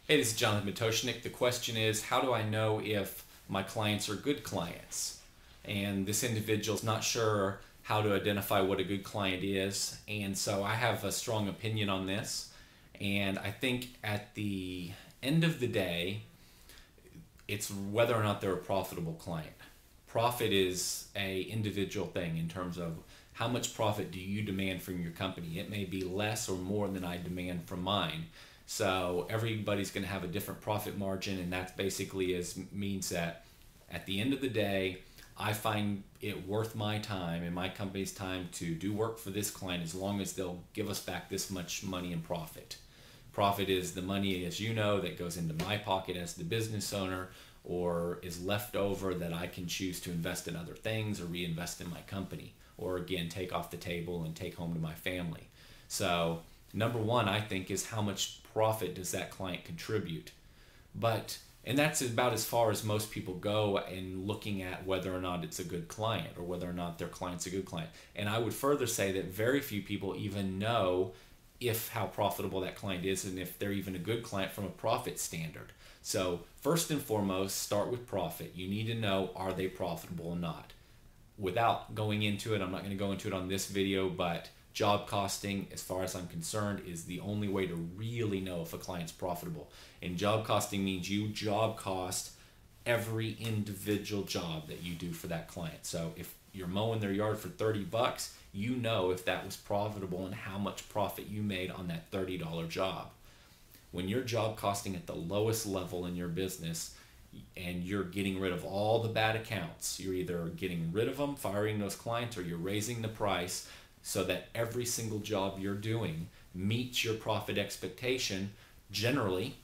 Hey, this is Jonathan Matoshnik. The question is, how do I know if my clients are good clients? And this individual is not sure how to identify what a good client is. And so I have a strong opinion on this. And I think at the end of the day, it's whether or not they're a profitable client. Profit is a individual thing in terms of how much profit do you demand from your company. It may be less or more than I demand from mine. So everybody's going to have a different profit margin, and that basically means that at the end of the day, I find it worth my time and my company's time to do work for this client as long as they'll give us back this much money in profit. Profit is the money, as you know, that goes into my pocket as the business owner or is left over that I can choose to invest in other things or reinvest in my company or again take off the table and take home to my family. So number one, I think, is how much profit does that client contribute? But and that's about as far as most people go in looking at whether or not it's a good client or whether or not their client's a good client. And I would further say that very few people even know if how profitable that client is and if they're even a good client from a profit standard. So first and foremost, start with profit. You need to know, are they profitable or not? Without going into it, I'm not going to go into it on this video, but job costing, as far as I'm concerned, is the only way to really know if a client's profitable. And job costing means you job cost every individual job that you do for that client. So if you're mowing their yard for 30 bucks, you know if that was profitable and how much profit you made on that $30 job. When you're job costing at the lowest level in your business and you're getting rid of all the bad accounts, you're either getting rid of them, firing those clients, or you're raising the price so that every single job you're doing meets your profit expectation. Generally,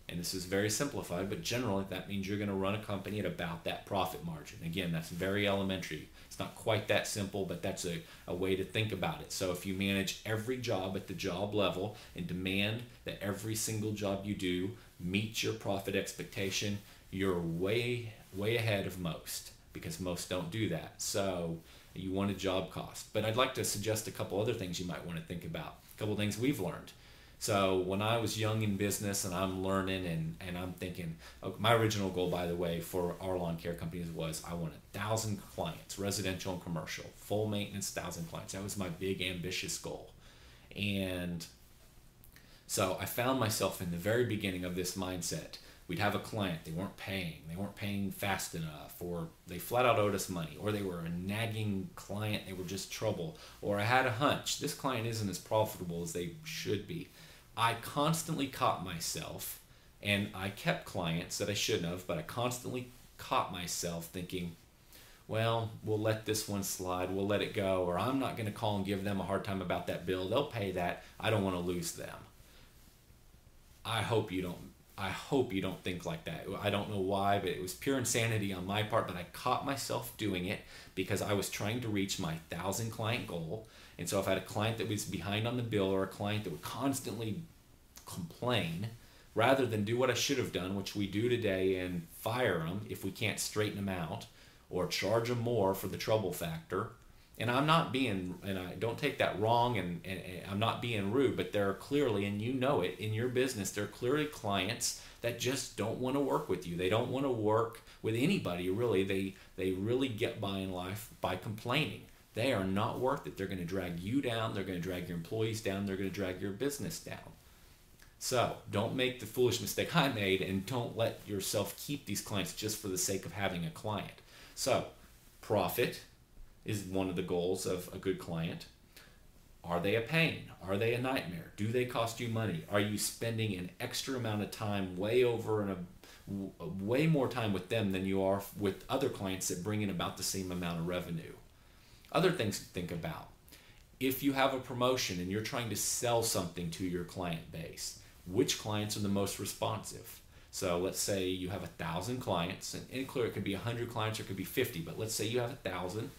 and this is very simplified, but generally that means you're going to run a company at about that profit margin. Again, that's very elementary. It's not quite that simple, but that's a way to think about it. So if you manage every job at the job level and demand that every single job you do meets your profit expectation, you're way ahead of most, because most don't do that. So you want a job cost. But I'd like to suggest a couple other things you might want to think about, a couple things we've learned. So when I was young in business and I'm learning and I'm thinking, okay, my original goal, by the way, for our lawn care companies was I want 1,000 clients, residential and commercial, full maintenance, 1,000 clients. That was my big ambitious goal. And so I found myself in the very beginning of this mindset. We'd have a client, they weren't paying fast enough, or they flat out owed us money, or they were a nagging client, they were just trouble, or I had a hunch, this client isn't as profitable as they should be. I constantly caught myself, and I kept clients that I shouldn't have, but I constantly caught myself thinking, well, we'll let this one slide, we'll let it go, or I'm not going to call and give them a hard time about that bill, they'll pay that, I don't want to lose them. I hope you don't think like that. I don't know why, but it was pure insanity on my part, but I caught myself doing it because I was trying to reach my 1,000 client goal. And so if I had a client that was behind on the bill or a client that would constantly complain, rather than do what I should have done, which we do today, and fire them if we can't straighten them out or charge them more for the trouble factor. And I'm not being, and I don't take that wrong, and I'm not being rude, but there are clearly, and you know it, in your business, there are clearly clients that just don't want to work with you. They don't want to work with anybody, really. They really get by in life by complaining. They are not worth it. They're going to drag you down. They're going to drag your employees down. They're going to drag your business down. So don't make the foolish mistake I made, and don't let yourself keep these clients just for the sake of having a client. So profit is one of the goals of a good client. Are they a pain? Are they a nightmare? Do they cost you money? Are you spending an extra amount of time, way over and way more time with them than you are with other clients that bring in about the same amount of revenue? Other things to think about. If you have a promotion and you're trying to sell something to your client base, which clients are the most responsive? So let's say you have 1,000 clients, and clear, it could be 100 clients or it could be 50, but let's say you have 1,000.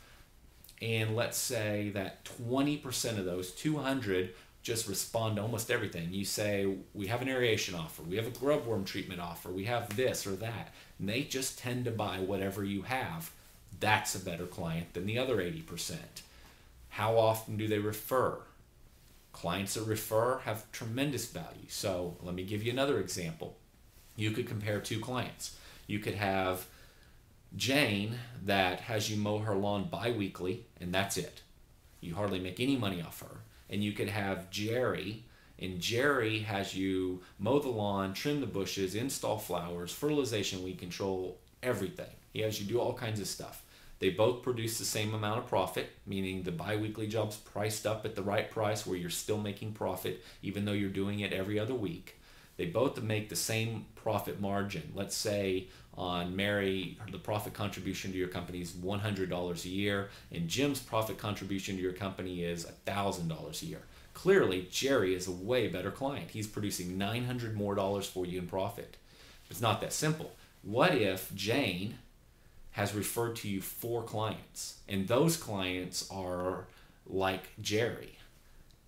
And let's say that 20% of those 200 just respond to almost everything. You say, we have an aeration offer, we have a grub worm treatment offer, we have this or that. And they just tend to buy whatever you have. That's a better client than the other 80%. How often do they refer? Clients that refer have tremendous value. So let me give you another example. You could compare two clients. You could have Jane that has you mow her lawn bi-weekly, and that's it. You hardly make any money off her. And you could have Jerry, and Jerry has you mow the lawn, trim the bushes, install flowers, fertilization, weed control, everything. He has you do all kinds of stuff. They both produce the same amount of profit, meaning the bi-weekly job's priced up at the right price where you're still making profit even though you're doing it every other week. They both make the same profit margin. Let's say on Mary, the profit contribution to your company is $100 a year, and Jim's profit contribution to your company is $1,000 a year. Clearly, Jerry is a way better client. He's producing $900 more for you in profit. It's not that simple. What if Jane has referred to you 4 clients, and those clients are like Jerry?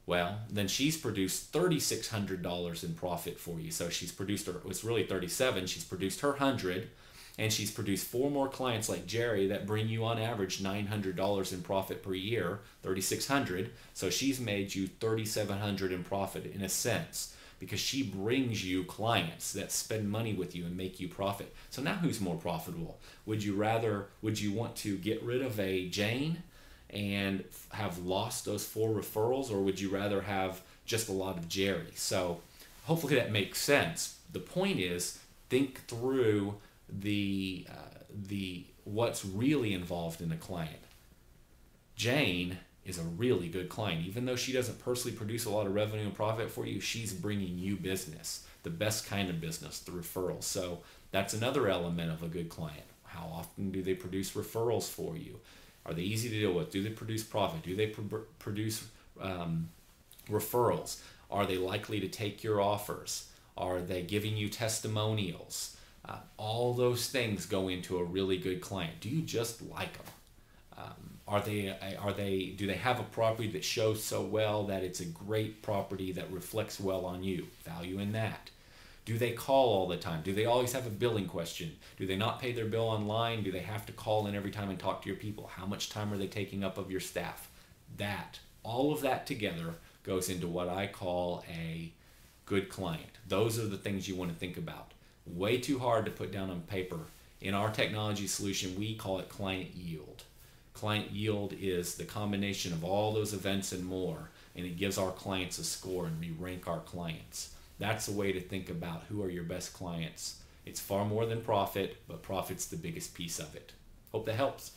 Well, then she's produced $3,600 in profit for you. So she's produced, or it's really 37. She's produced her 100, and she's produced 4 more clients like Jerry that bring you on average $900 in profit per year, 3,600. So she's made you 3,700 in profit in a sense, because she brings you clients that spend money with you and make you profit. So now who's more profitable? Would you want to get rid of a Jane and have lost those 4 referrals, or would you rather have just a lot of Jerry? So hopefully that makes sense. The point is, think through the what's really involved in a client. Jane is a really good client. Even though she doesn't personally produce a lot of revenue and profit for you, she's bringing you business, the best kind of business, the referrals. So that's another element of a good client. How often do they produce referrals for you? Are they easy to deal with? Do they produce profit? Do they produce referrals? Are they likely to take your offers? Are they giving you testimonials? All those things go into a really good client. Do you just like them? Do they have a property that shows so well that it's a great property that reflects well on you? Value in that. Do they call all the time? Do they always have a billing question? Do they not pay their bill online? Do they have to call in every time and talk to your people? How much time are they taking up of your staff? All of that together goes into what I call a good client. Those are the things you want to think about. Way too hard to put down on paper. In our technology solution, we call it client yield. Client yield is the combination of all those events and more, and it gives our clients a score, and we rank our clients. That's a way to think about who are your best clients. It's far more than profit, but profit's the biggest piece of it. Hope that helps.